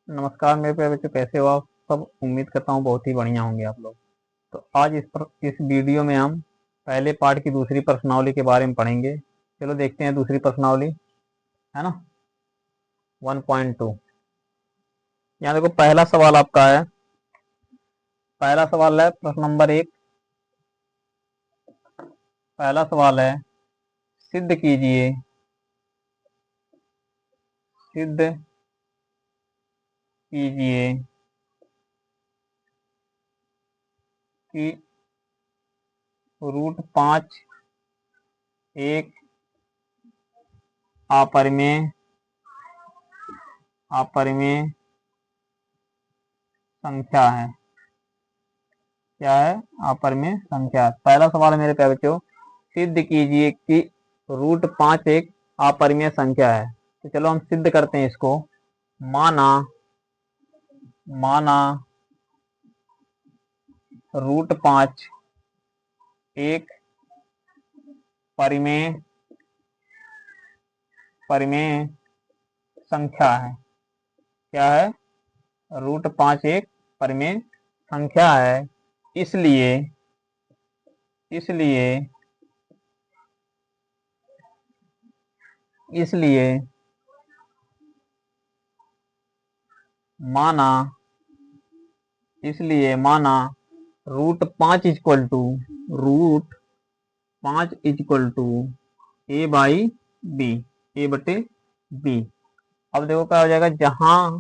नमस्कार मेरे प्यारे बच्चों, कैसे हो आप सब। उम्मीद करता हूँ बहुत ही बढ़िया होंगे आप लोग। तो आज इस वीडियो में हम पहले पार्ट की दूसरी प्रश्नावली के बारे में पढ़ेंगे। चलो देखते हैं दूसरी प्रश्नावली, है ना। 1.2। यहाँ देखो, पहला सवाल आपका है। पहला सवाल है प्रश्न नंबर 1। पहला सवाल है, सिद्ध कीजिए, सिद्ध कीजिए कि √5 एक अपरिमेय संख्या है। क्या है? अपरिमेय संख्या। पहला सवाल है मेरे प्यारे बच्चों, सिद्ध कीजिए कि √5 एक अपरिमेय संख्या है। तो चलो हम सिद्ध करते हैं इसको। माना √5 एक परिमेय संख्या है। क्या है? √5 एक परिमेय संख्या है। इसलिए माना √5 इक्वल टू A/B। अब देखो क्या हो जाएगा, जहां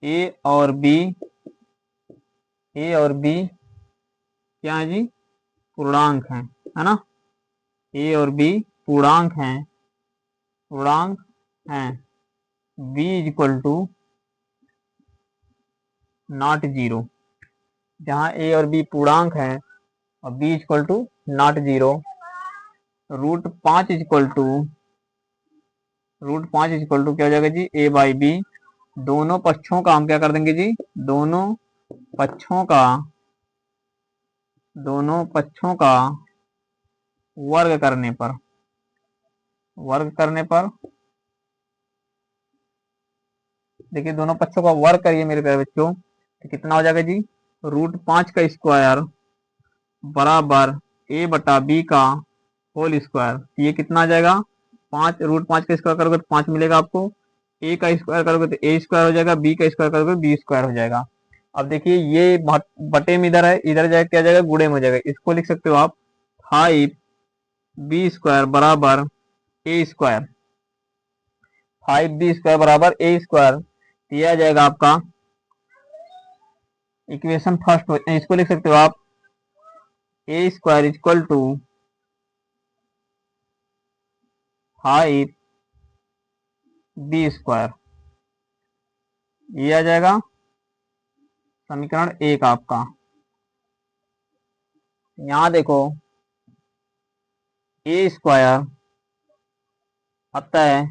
ए और बी क्या है जी? पूर्णांक है ना। ए और बी पूर्णांक हैं। B equal to not zero. जहां ए और बी पूर्णांक हैं और B equal to not zero. √5 equal to क्या हो जाएगा जी? A/B। दोनों पक्षों का हम क्या कर देंगे जी? दोनों पक्षों का वर्ग करने पर देखिए, दोनों पक्षों का वर्ग करिए मेरे प्यारे बच्चों, तो कितना हो जाएगा जी? √5 का स्क्वायर बराबर A/B का होल स्क्वायर। ये कितना आ जाएगा? 5। √5 का स्क्वायर करोगे तो 5 मिलेगा आपको। ए का स्क्वायर करोगे तो ए स्क्वायर हो जाएगा, बी का स्क्वायर करोगे तो बी स्क्वायर हो जाएगा। अब देखिए, ये बटे में इधर है, इधर जाएगा क्या जाएगा? गुणे में हो जाएगा। इसको लिख सकते हो आप 5B² बराबर ए स्क्वायर। 5B² बराबर ए स्क्वायर दिया जाएगा आपका। इक्वेशन फर्स्ट इसको लिख सकते हो आप A² इक्वल टू 5B²। ये आ जाएगा समीकरण 1 आपका। यहां देखो, A² अतः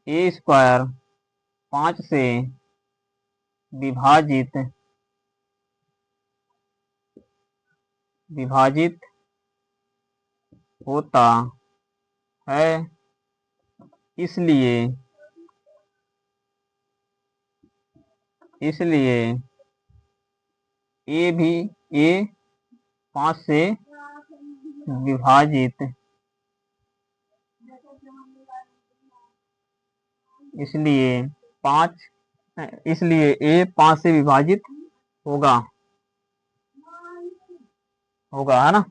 A² 5 से विभाजित होता है। इसलिए A 5 से विभाजित, इसलिए A 5 से विभाजित होगा, है ना।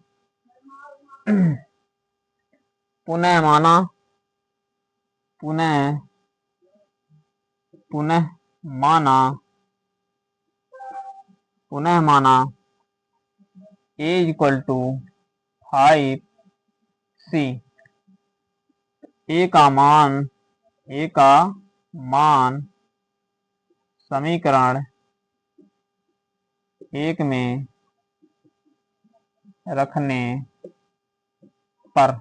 पुनः माना A equal to 5C। A का मान समीकरण 1 में रखने पर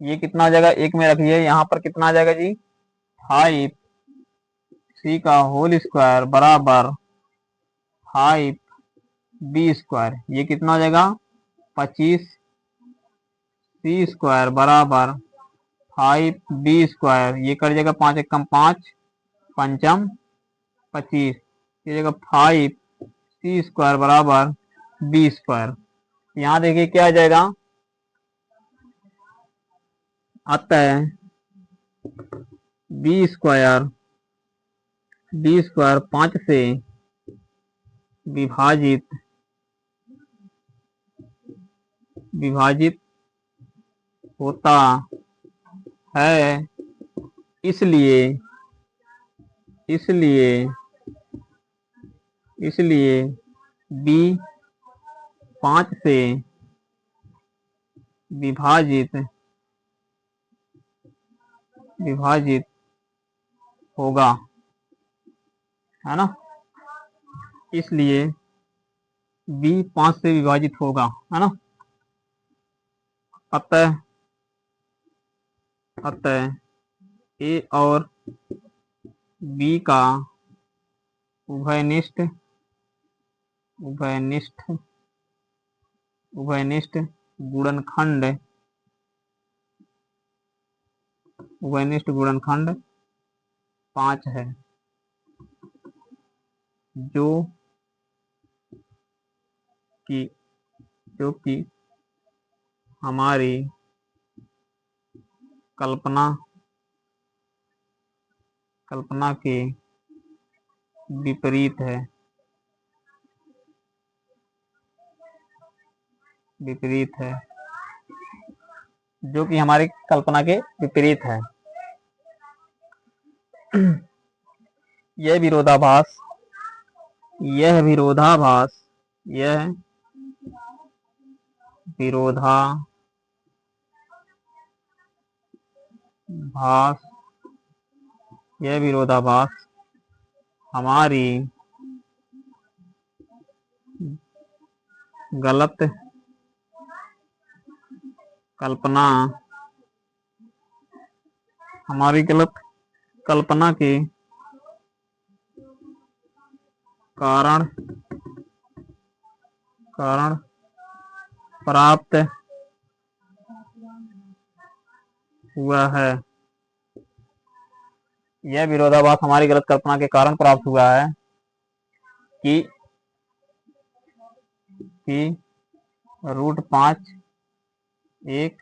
ये कितना आ जाएगा? 1 में रखिए, यहाँ पर कितना आ जाएगा जी? 5C का होल स्क्वायर बराबर 5B²। ये कितना हो जाएगा? 25 सी स्क्वायर बराबर 5b²। ये कर जाएगा 5 एकम 5 पंचम 25। ये जगह 5c² बराबर b²। यहाँ देखिए क्या आ जाएगा, आता है b² 5 से विभाजित होता है, इसलिए b 5 से विभाजित होगा, है ना। इसलिए b 5 से विभाजित होगा, है ना। अतः a और b का उभयनिष्ठ गुणनखंड 5 है, जो कि हमारी कल्पना के विपरीत है। जो कि हमारी कल्पना के विपरीत है। यह विरोधाभास हमारी गलत कल्पना के कारण प्राप्त हुआ है। यह विरोधाभास हमारी गलत कल्पना के कारण प्राप्त हुआ है कि √5 एक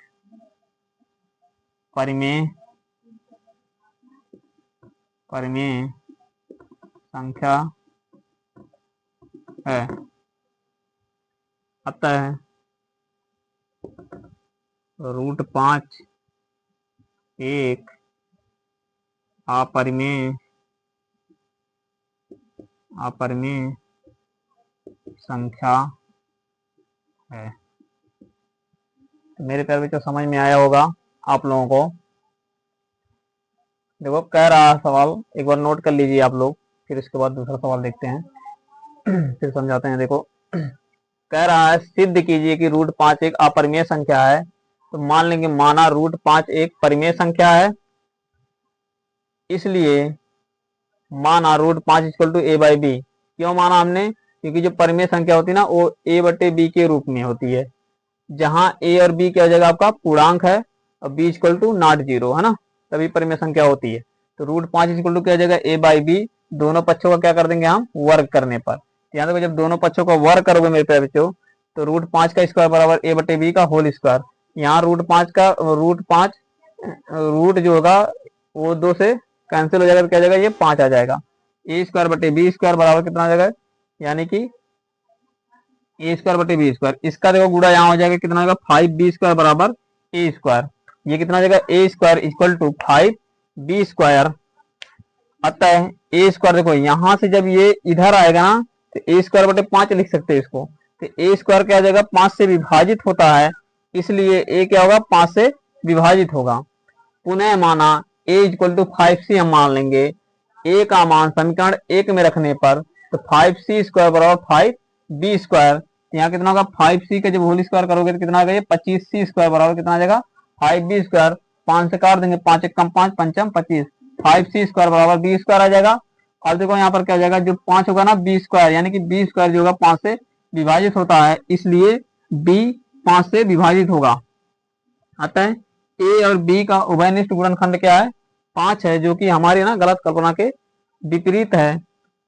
परिमेय संख्या है। अतः √5 एक अपरिमेय संख्या है। तो मेरे प्यारे बच्चों, समझ में आया होगा आप लोगों को। देखो कह रहा सवाल एक बार नोट कर लीजिए आप लोग, फिर इसके बाद दूसरा सवाल देखते हैं। फिर समझाते हैं। देखो कह रहा है सिद्ध कीजिए कि √5 एक अपरिमेय संख्या है। तो मान लेंगे माना √5 एक परिमेय संख्या है, इसलिए माना √5 = a/b। क्यों माना हमने? क्योंकि जो परिमेय संख्या होती है ना वो a/b के रूप में होती है, जहां a और b क्या हो जाएगा आपका पूर्णांक है और b = ≠0, है ना, तभी परिमेय संख्या होती है। तो √5 = क्या हो जाएगा a/b। दोनों पक्षों का क्या कर देंगे हम, वर्ग करने पर। यहाँ देखो जब दोनों पक्षों का वर्ग करोगे मेरे प्यारे बच्चों, तो √5 का स्क्वायर बराबर a/b का होल स्क्वायर। यहाँ √5 रूट जो होगा वो 2 से कैंसिल हो जाएगा, तो क्या जाएगा, ये 5 आ जाएगा। a²/b² बराबर कितना आ जाएगा, यानी कि a²/b²। इसका देखो गुणा यहाँ हो जाएगा, कितना आएगा, 5b² बराबर a²। ये कितना आ जाएगा, a² = 5b²। अतः a² देखो यहाँ से जब ये इधर आएगा ना तो a²/5 लिख सकते हैं इसको। तो a² क्या आ जाएगा, 5 से विभाजित होता है, इसलिए a क्या होगा, 5 से विभाजित होगा। पुनः माना a = 5c हम मान लेंगे। a का मान समीकरण 1 में रखने पर तो 5c² बराबर 5b²। यहाँ कितना होगा, 5c का जब होल स्क्वायर करोगे तो कितना आ गया, 25c² बराबर कितना आ जाएगा, 5b²। 5 से काट देंगे, 5 एकम 5 पंचम 25। 5c² बराबर b² आ जाएगा। और देखो यहाँ पर क्या हो जाएगा, जो 5 होगा ना b², यानी कि b² जो होगा 5 से विभाजित होता है, इसलिए b 5 से विभाजित होगा। अतः ए और बी का उभयनिष्ठ गुणनखंड क्या है? 5 है, जो कि हमारी ना गलत कल्पना के विपरीत है।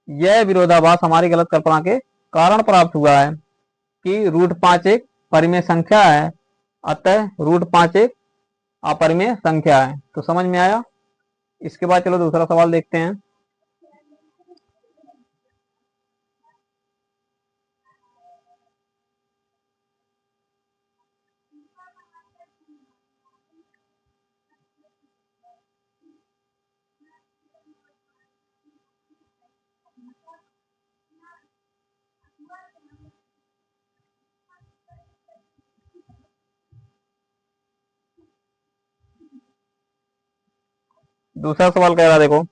यह विरोधाभास हमारी गलत कल्पना के कारण प्राप्त हुआ है कि √5 एक परिमेय संख्या है, अतः √5 एक अपरिमेय संख्या है। तो समझ में आया। इसके बाद चलो दूसरा सवाल देखते हैं। दूसरा सवाल कह रहा है, देखो,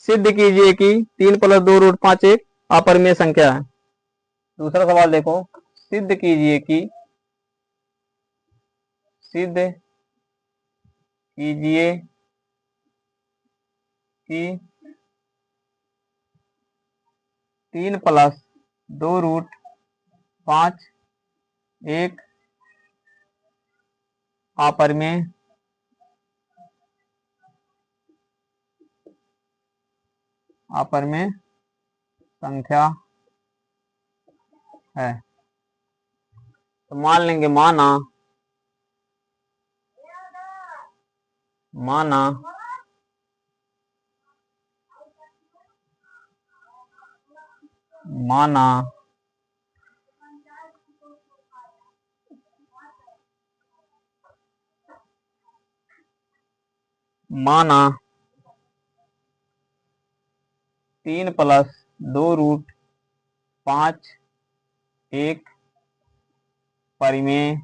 सिद्ध कीजिए कि 3 + 2 √5 एक अपरिमेय संख्या है। दूसरा सवाल देखो, सिद्ध कीजिए कि सिद्ध कीजिए कि 3 + 2 √5 एक अपरिमेय संख्या है। तो मान लेंगे, माना माना माना माना 3 + 2 √5 एक परिमेय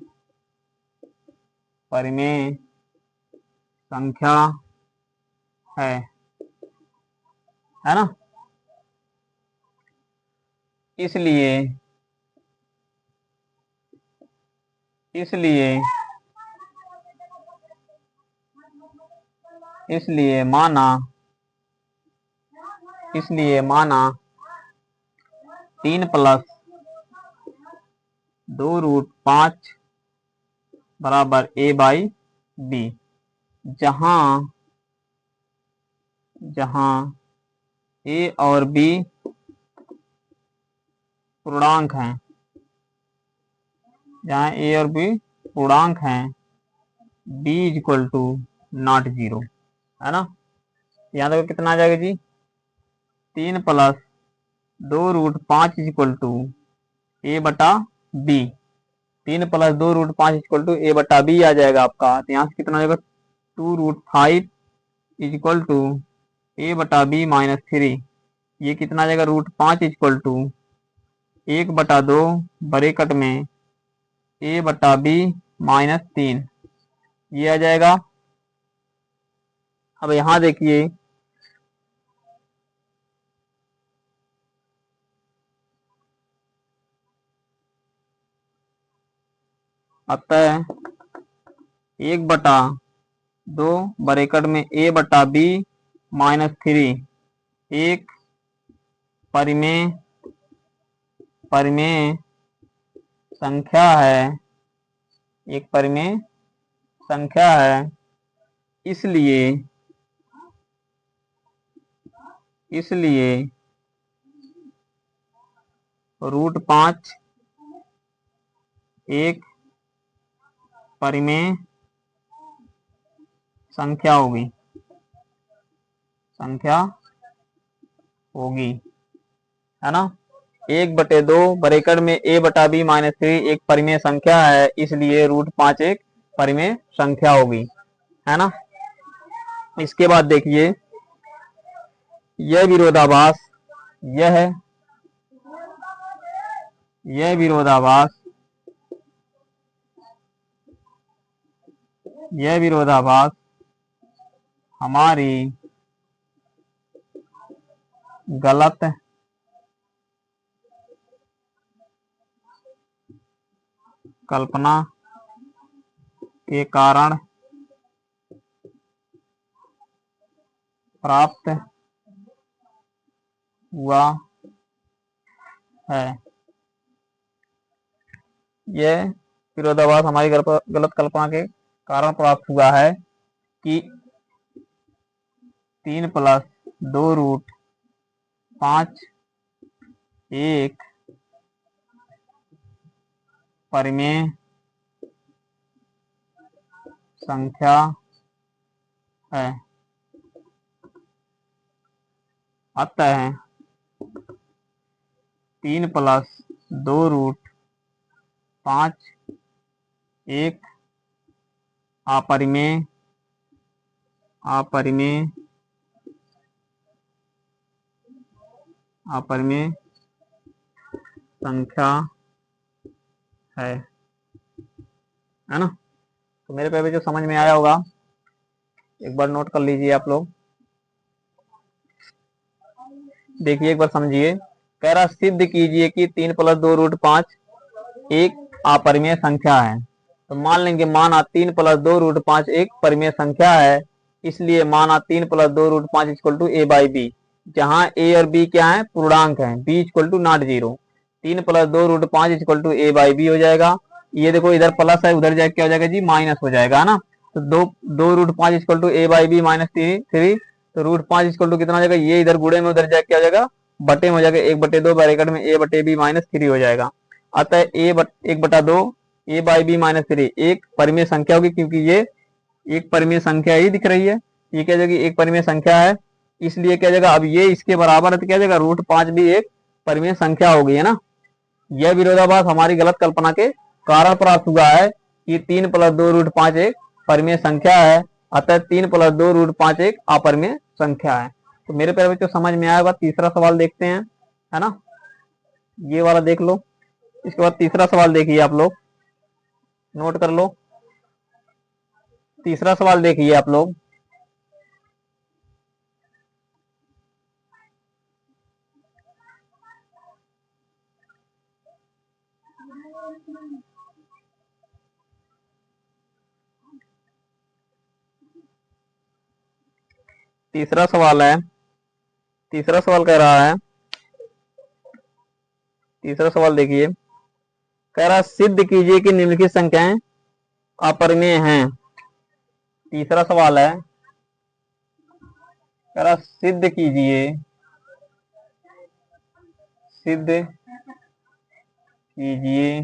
संख्या है ना। इसलिए इसलिए इसलिए माना 3 + 2 √5 बराबर a/b, जहां a और b पूर्णांक हैं, b = ≠0, है ना। यहाँ देखो कितना आ जाएगा जी, 3 + 2 √5 = a/b। 3 + 2 √5 a/b आ जाएगा आपका। तो यहाँ से कितना आ जाएगा, 2 √5 a/b-3। ये कितना आ जाएगा, √5 1/2 ब्रैकेट में a/b-3, ये आ जाएगा। अब यहाँ देखिए, अतः 1/2 ब्रैकेट में a/b-3 एक परिमेय संख्या है। इसलिए √5 एक परिमेय संख्या होगी, है ना। 1/2 ब्रैकेट में a/b-3 एक परिमेय संख्या है, इसलिए √5 एक परिमेय संख्या होगी, है ना। इसके बाद देखिए, यह विरोधाभास हमारी गलत कल्पना के कारण प्राप्त हुआ है। यह विरोधाभास हमारी गलत कल्पना के कारण प्राप्त हुआ है कि 3 + 2√5 एक परिमेय संख्या है, अतः 3 + 2√5 एक अपरिमेय संख्या है ना। तो मेरे पे भी जो समझ में आया होगा एक बार नोट कर लीजिए आप लोग। देखिए एक बार समझिए, कह रहा सिद्ध कीजिए कि 3 + 2√5 एक अपरिमेय संख्या है। तो मान लेंगे माना 3 + 2√5 एक परिमेय संख्या है, इसलिए माना 3 + 2√5 = a/b, जहां a और b क्या है, पूर्णांक है, b = नॉट 0। 3 + 2√5 = a/b हो जाएगा। ये देखो इधर प्लस है, उधर जाके क्या हो जाएगा जी, माइनस हो जाएगा ना। तो 2√5 = a/b - 3, तो √5 कितना हो जाएगा, ये इधर गुणे में, उधर जाके क्या हो जाएगा, बटे में हो जाएगा, 1/2 ब्रैकेट में a/b - 3 हो जाएगा। अतः 1/2 a/b - 3 एक परिमेय संख्या होगी, क्योंकि ये एक परिमेय संख्या ही दिख रही है, ये क्या जाएगी, एक परिमेय संख्या है, इसलिए क्या जाएगा, अब ये इसके बराबर है तो क्या जाएगा, √5 भी एक परिमेय संख्या होगी, है ना। यह विरोधाभास हमारी गलत कल्पना के कारण प्राप्त हुआ है कि 3 + 2√5 एक परिमेय संख्या है, अतः 3 + 2√5 एक अपरिमेय संख्या है। तो मेरे प्यारे बच्चों समझ में आएगा। तीसरा सवाल देखते हैं, है ना, ये वाला देख लो। इसके बाद तीसरा सवाल देखिए आप लोग, नोट कर लो। तीसरा सवाल देखिए आप लोग, तीसरा सवाल है, तीसरा सवाल कह रहा है, तीसरा सवाल देखिए, कह रहा सिद्ध कीजिए कि निम्नलिखित संख्याएं अपरिमेय हैं। तीसरा सवाल है, कह रहा सिद्ध कीजिए, सिद्ध कीजिए,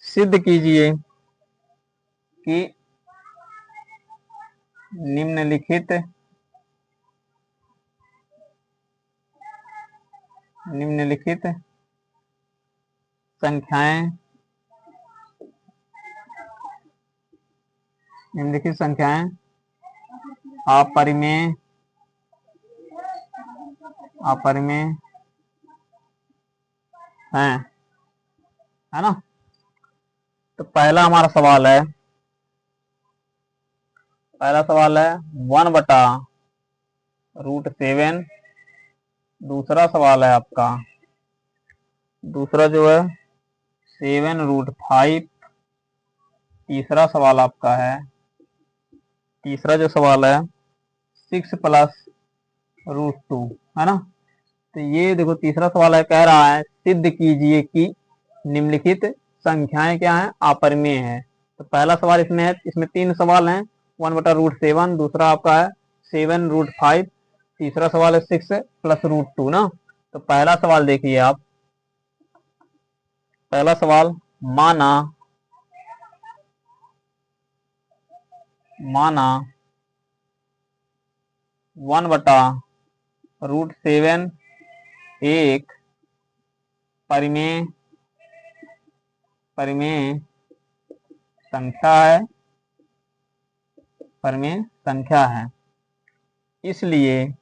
सिद्ध कीजिए कि निम्नलिखित संख्याएं अपरिमेय हैं, है ना। तो पहला हमारा सवाल है, 1/√7। दूसरा सवाल है आपका, दूसरा जो है 7√5। तीसरा सवाल आपका है, तीसरा जो सवाल है 6 + √2, है ना। तो ये देखो तीसरा सवाल है, कह रहा है सिद्ध कीजिए कि निम्नलिखित संख्याएं क्या हैं, अपरिमेय है। तो पहला सवाल इसमें है, इसमें 3 सवाल हैं, 1/√7, दूसरा आपका है 7√5, तीसरा सवाल है 6 + √2 ना। तो पहला सवाल देखिए आप, पहला सवाल, माना 1/√7 एक परिमेय संख्या है, इसलिए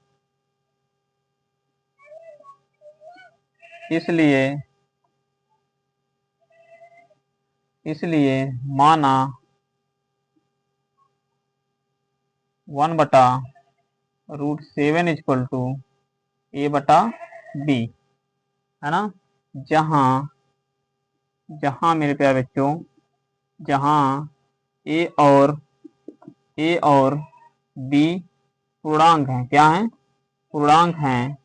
माना 1/√7 = a/b, है ना। जहां मेरे प्यारे बच्चों, जहां a और b पूर्णांक हैं, क्या हैं, पूर्णांक हैं,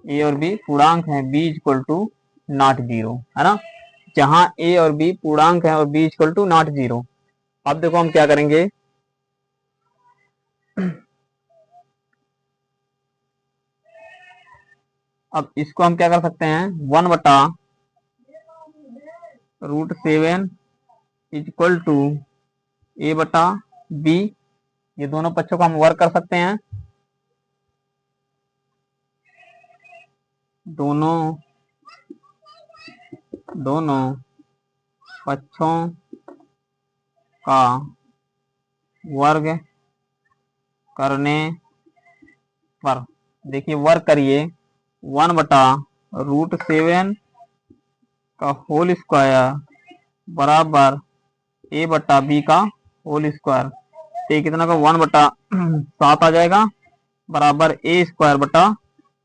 a और b पूर्णांक हैं, b = नॉट 0, है ना। जहां ए और बी पूर्णांक है और B equal to not zero. अब देखो हम क्या करेंगे, अब इसको हम क्या कर सकते हैं, 1/√7 इक्वल टू a/b, ये दोनों पक्षों को हम वर्क कर सकते हैं, दोनों पक्षों का वर्ग करने पर, देखिए वर्क करिए, 1/√7 का होल स्क्वायर बराबर a/b का होल स्क्वायर, तो ये कितना का 1/7 आ जाएगा बराबर a² /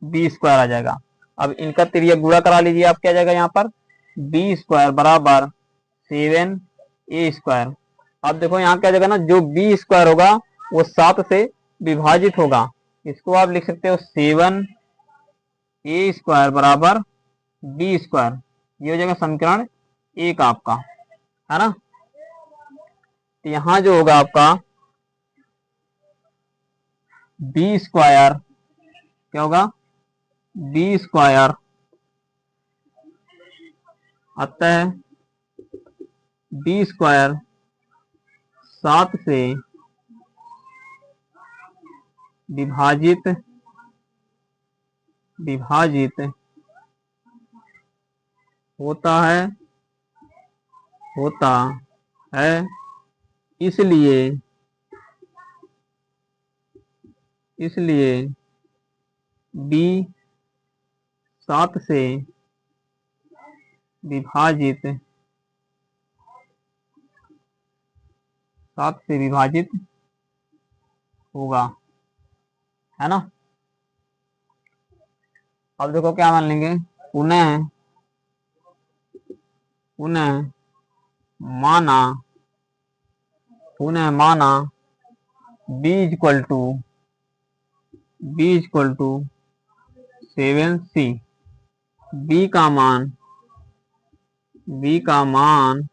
b² आ जाएगा। अब इनका तिर्यक गुणा करा लीजिए, आप क्या जाएगा यहाँ पर b² बराबर 7a²। अब देखो यहाँ क्या जाएगा ना, जो b² होगा वो 7 से विभाजित होगा, इसको आप लिख सकते हो 7a² बराबर b², ये हो जाएगा समीकरण 1 आपका, है ना। तो यहाँ जो होगा आपका b² क्या होगा, b² अतः b² 7 से विभाजित होता है, इसलिए b 7 से विभाजित होगा, है ना। अब देखो क्या मान लेंगे, पुनः माना b equal to 7c, b का मान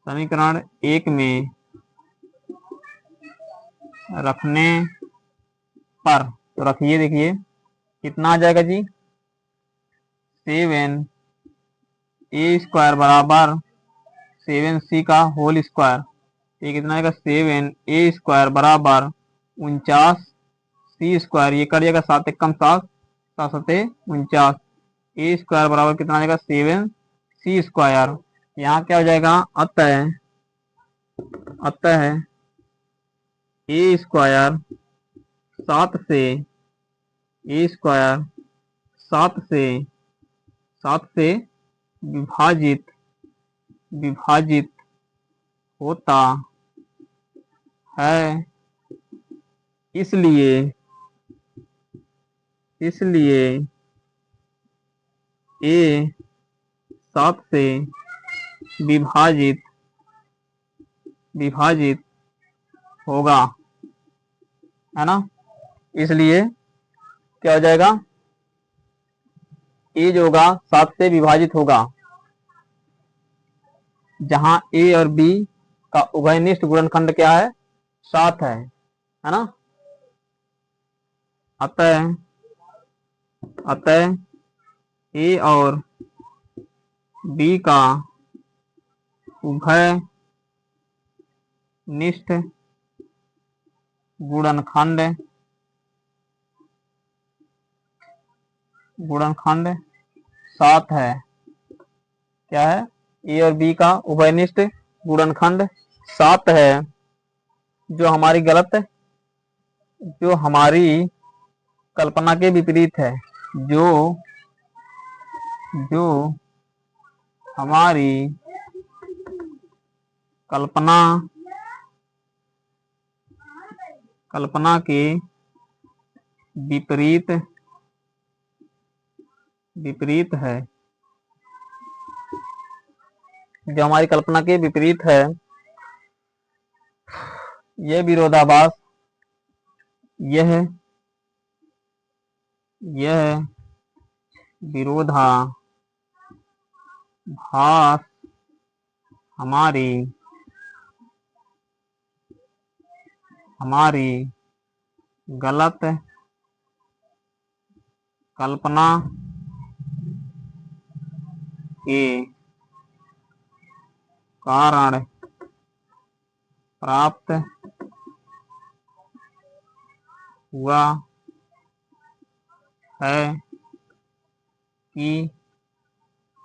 समीकरण 1 में रखने पर, तो रखिए, देखिए कितना आ जाएगा जी, 7a² बराबर 7c का होल स्क्वायर, ये कितना आएगा 7a² बराबर 49c², ये कर जाएगा 7 × 7, 7 × 7 49, a² बराबर कितना आ जाएगा 7c²। यहाँ क्या हो जाएगा, अतः a² 7 से विभाजित होता है, इसलिए a 7 से विभाजित होगा, है ना। इसलिए क्या हो जाएगा, a जो होगा 7 से विभाजित होगा जहां a और b का उभयनिष्ठ गुणनखंड क्या है, 7 है ना। अतः a और b का उभयनिष्ठ गुणनखंड 7 है, क्या है, a और b का उभयनिष्ठ गुणनखंड 7 है, जो हमारी कल्पना के विपरीत है, जो हमारी कल्पना के विपरीत है, जो हमारी कल्पना के विपरीत है, यह विरोधाभास यह विरोधाभास हमारी गलत कल्पना के कारण प्राप्त हुआ है कि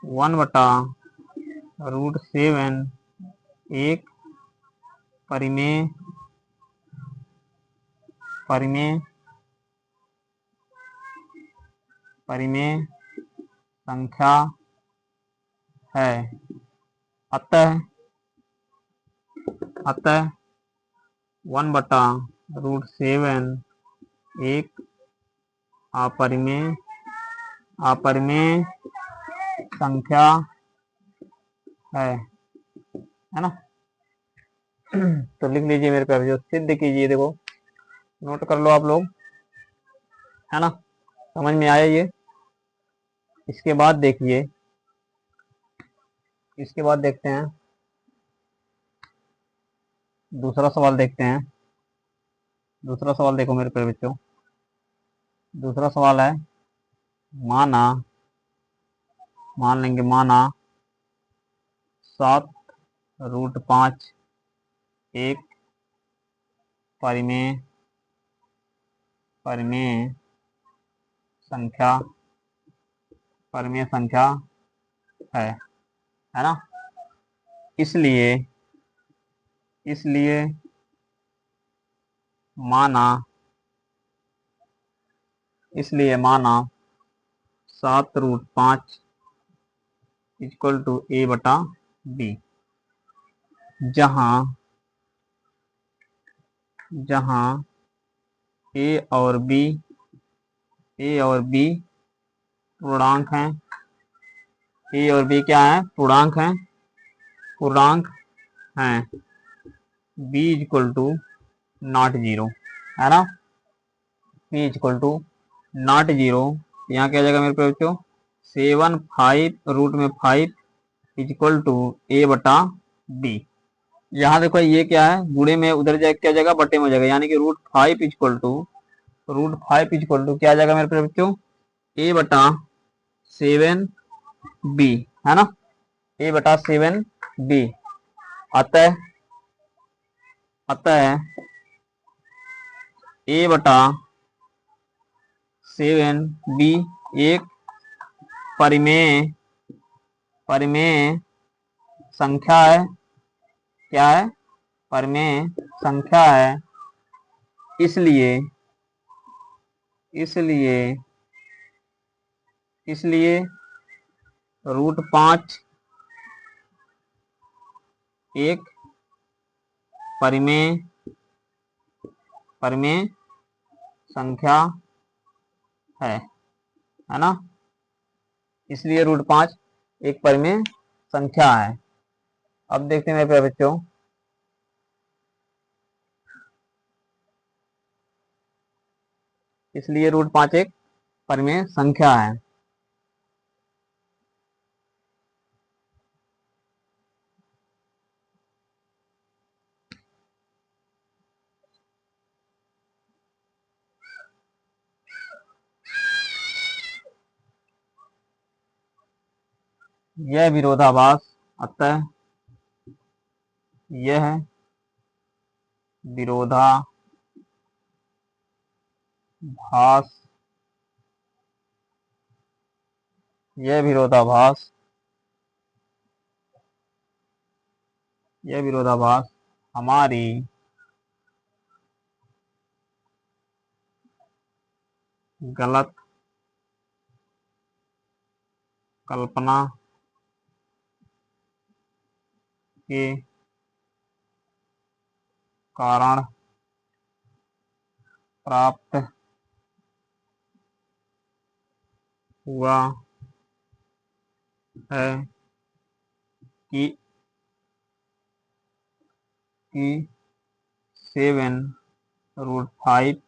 1/√7 एक परिमेय संख्या है। अतः 1/√7 एक अपरिमेय संख्या है ना। तो लिख लीजिए मेरे पे, जो सिद्ध कीजिए, देखो नोट कर लो आप लोग, है ना, समझ में आया ये। इसके बाद देखिए, इसके बाद देखते हैं दूसरा सवाल, देखते हैं दूसरा सवाल। देखो मेरे प्यारे बच्चों, दूसरा सवाल है, मान लेंगे 7√5 एक परिमेय संख्या है ना। इसलिए माना 7√5 = a/b, जहां a और b पूर्णांक हैं। a और b क्या है? पूर्णांक हैं। b = ≠0, है ना। b =0। यहाँ क्या जाएगा मेरे बच्चों? 7 5√5 = a/b। यहाँ देखो ये क्या है, गुणे में उधर जाए क्या जाएगा? बटे में हो जाएगा, यानी कि √5 क्या आ जाएगा मेरे बच्चों? a/7b, है ना, a/7b। अतः a/7b एक परिमेय संख्या है। क्या है? परिमेय संख्या है। इसलिए √5 एक परिमेय संख्या है ना। इसलिए √5 एक परिमेय संख्या है। अब देखते हैं मेरे प्यारे बच्चों, इसलिए √5 एक परिमेय संख्या है। यह विरोधाभास हमारी गलत कल्पना के कारण प्राप्त हुआ है कि 7√5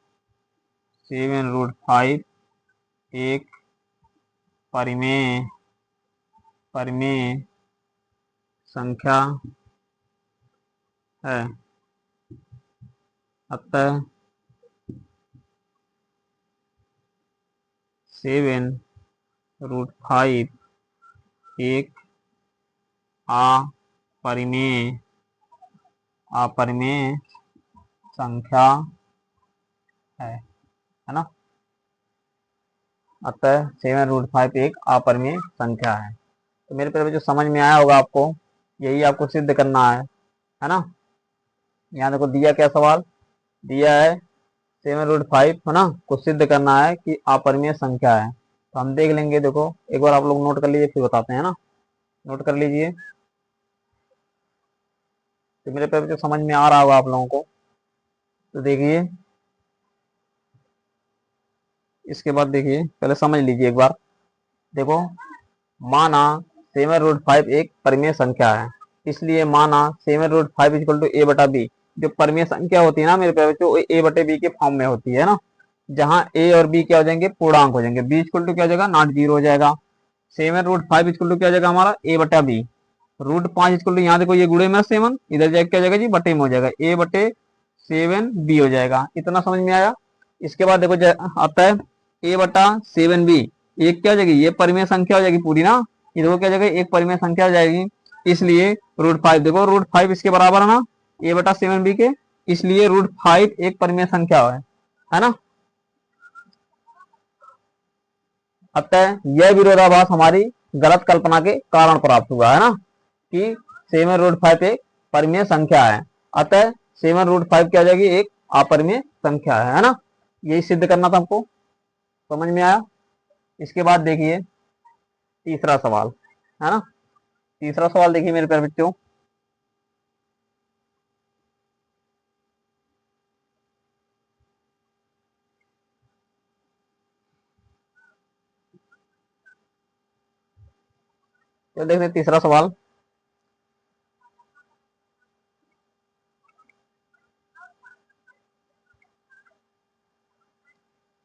एक परिमेय परिमेय संख्या है। अतः 7√5 एक अपरिमेय संख्या है ना। अतः 7√5 एक अपरिमेय संख्या है। तो मेरे प्यारे बच्चों समझ में आया होगा आपको, यही आपको सिद्ध करना है ना। यहाँ देखो दिया क्या सवाल दिया है 7√5 है ना, को सिद्ध करना है कि अपरिमेय संख्या है। तो हम देख लेंगे, देखो एक बार आप लोग नोट कर लीजिए फिर बताते हैं ना। नोट कर लीजिए, तो मेरे प्यारे बच्चों समझ में आ रहा होगा आप लोगों को। तो देखिए इसके बाद देखिए, पहले समझ लीजिए एक बार। देखो माना 7√5 एक परिमेय संख्या है, इसलिए माना 7√5 इक्वल टू ए बटा बी। जो परिमेय संख्या होती है ना मेरे प्यारे बच्चों, ए बटे बी के फॉर्म में होती है ना, जहां ए और बी क्या हो जाएंगे, पूर्णांक हो जाएंगे। बी इक्वल टू क्या हो जाएगा, नॉट जीरो हो जाएगा। 7√5 इक्वल टू क्या हो जाएगा हमारा, ए बटा बी। √5 इक्वल टू यहाँ देखो ये गुणे में 7, इधर जाके क्या हो जाएगा जी, बटे में हो जाएगा, ए बटे 7 बी हो जाएगा। इतना समझ में आया। इसके बाद देखो आता है ए बटा 7 बी, एक क्या हो जाएगी, ये परिमेय संख्या हो जाएगी पूरी ना, ये देखो क्या हो जाएगा, एक परिमेय संख्या हो जाएगी। इसलिए √5 देखो √5 इसके बराबर है ना, ए बटा 7 बी के, इसलिए √5 एक परिमेय संख्या है ना। अतः यह विरोधाभास हमारी गलत कल्पना के कारण प्राप्त हुआ है ना, कि 7√5 एक परिमेय संख्या है। अतः 7√5 क्या हो जाएगी, एक अपरिमेय संख्या है ना। यही सिद्ध करना था हमको, समझ में आया। इसके बाद देखिए तीसरा सवाल है ना। तीसरा सवाल देखिए मेरे प्यारे बच्चों, तो देखते तीसरा सवाल।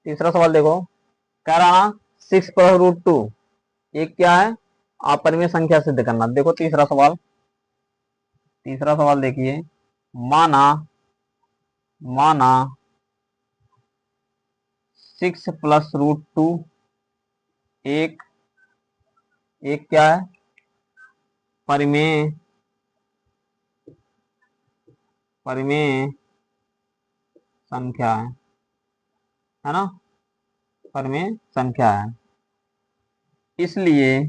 तीसरा सवाल देखो, कह रहा 6+√2 एक क्या है, अपरिमेय संख्या सिद्ध करना। देखो तीसरा सवाल, तीसरा सवाल देखिए, माना माना 6+√2 एक एक क्या है, परिमेय परिमेय संख्या है ना, परिमेय संख्या है। इसलिए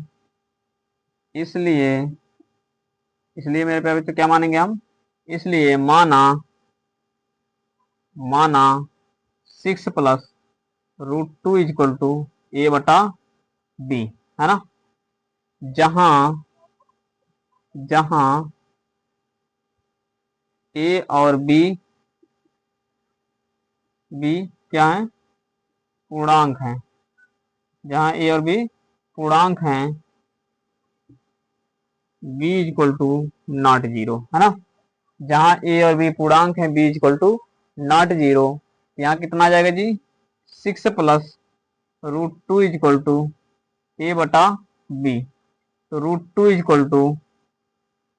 इसलिए इसलिए मेरे प्यारे बच्चों क्या मानेंगे हम, इसलिए माना 6+√2 इक्वल टू ए बटा बी है ना, जहां जहां ए और बी क्या है, पूर्णांक हैं। जहां ए और बी पूर्णांक हैं, B equal to not zero है ना। जहां ए और बी पूर्णांक हैं, B equal to not zero, यहाँ कितना आ जाएगा जी, 6+√2 इक्वल टू ए बटा बी। तो √2 इक्वल टू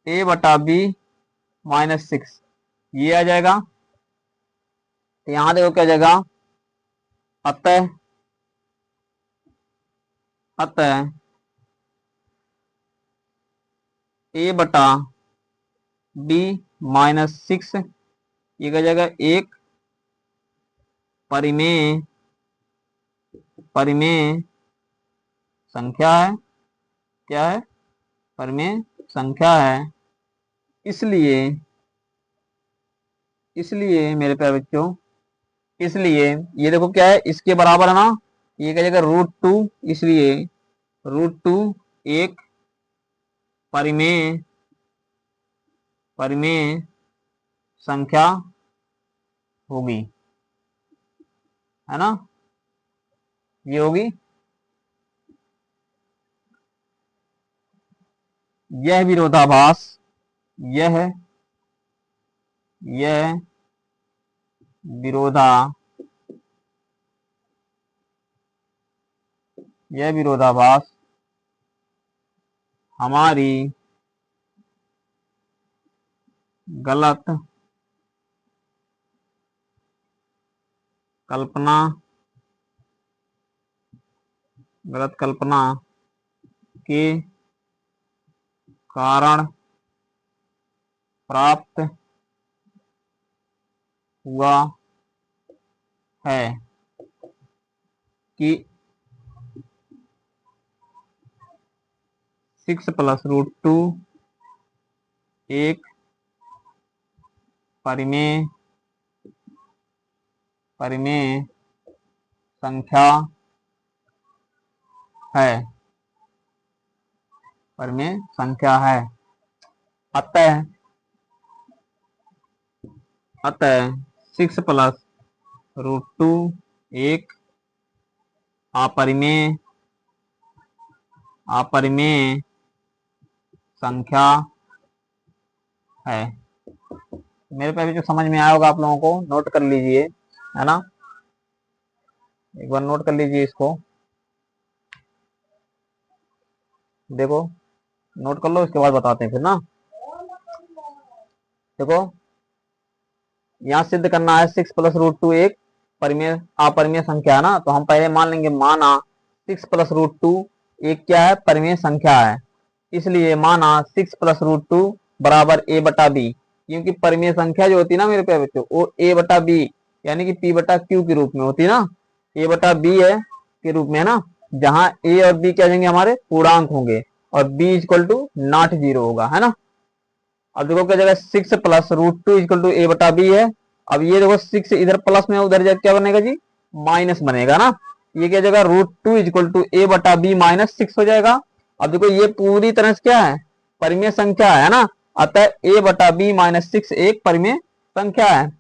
ए बटा बी -6 ये आ जाएगा। तो यहाँ देखो क्या जाएगा, अतः अतः ए बटा बी -6 ये क्या जाएगा, एक परिमेय परिमेय संख्या है। क्या है, परिमेय संख्या है। इसलिए इसलिए मेरे प्यारे बच्चों, इसलिए ये देखो क्या है, इसके बराबर है ना, ये क्या जाएगा √2, इसलिए √2 एक परिमेय परिमेय संख्या होगी है ना, ये होगी। यह विरोधाभास यह यह विरोधा यह विरोधाभास हमारी गलत कल्पना के कारण प्राप्त हुआ है कि 6+√2 एक परिमेय संख्या है। अतः 6+√2 एक अपरिमेय संख्या है। मेरे पे भी जो समझ में आया होगा आप लोगों को नोट कर लीजिए, है ना, एक बार नोट कर लीजिए इसको। देखो नोट कर लो, इसके बाद बताते हैं फिर ना। देखो यहाँ सिद्ध करना है 6+√2 एक अपरिमेय संख्या है ना, तो हम पहले मान लेंगे माना 6+√2 एक क्या है, परिमेय संख्या है। इसलिए माना 6+√2 बराबर a/b, क्योंकि परिमेय संख्या जो होती है ना मेरे प्यारे बच्चों, वो a/b यानी कि p/q के रूप में होती है ना, a/b है के रूप में, है ना, जहां a और b क्या होंगे, हमारे पूर्णांक होंगे और b = ≠0 होगा, है ना। अब देखो क्या जगह 6+√2 a/b है। अब ये देखो 6 इधर प्लस में, उधर जाके क्या बनेगा जी, माइनस बनेगा ना। ये क्या जगह √2 a/b -6 हो जाएगा। अब देखो ये पूरी तरह से क्या है, परिमेय संख्या है ना, अतः a/b -6 एक परिमेय संख्या है।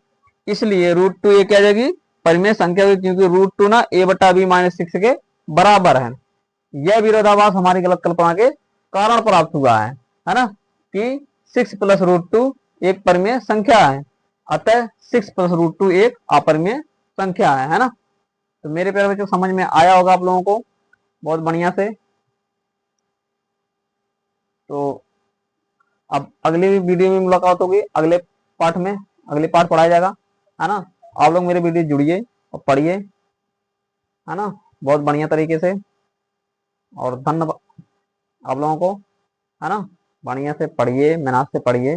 इसलिए √2 ये क्या जाएगी, परिमेय संख्या होगी, क्योंकि √2 ना a/b -6 के बराबर है। यह विरोधाभास हमारी गलत कल्पना के कारण प्राप्त हुआ है ना, कि 6+√2 एक परिमेय संख्या है, अतः 6+√2 एक अपरिमेय संख्या है ना। तो मेरे प्यारे बच्चों समझ में आया होगा आप लोगों को बहुत बढ़िया से। तो अब अगली वीडियो में मुलाकात होगी, अगले पाठ में, अगले पाठ पढ़ाया जाएगा, है ना। आप लोग मेरे वीडियो जुड़िए और पढ़िए, है ना, बहुत बढ़िया तरीके से। और धन्यवाद आप लोगों को, है ना, बढ़िया से पढ़िए, मेहनत से पढ़िए।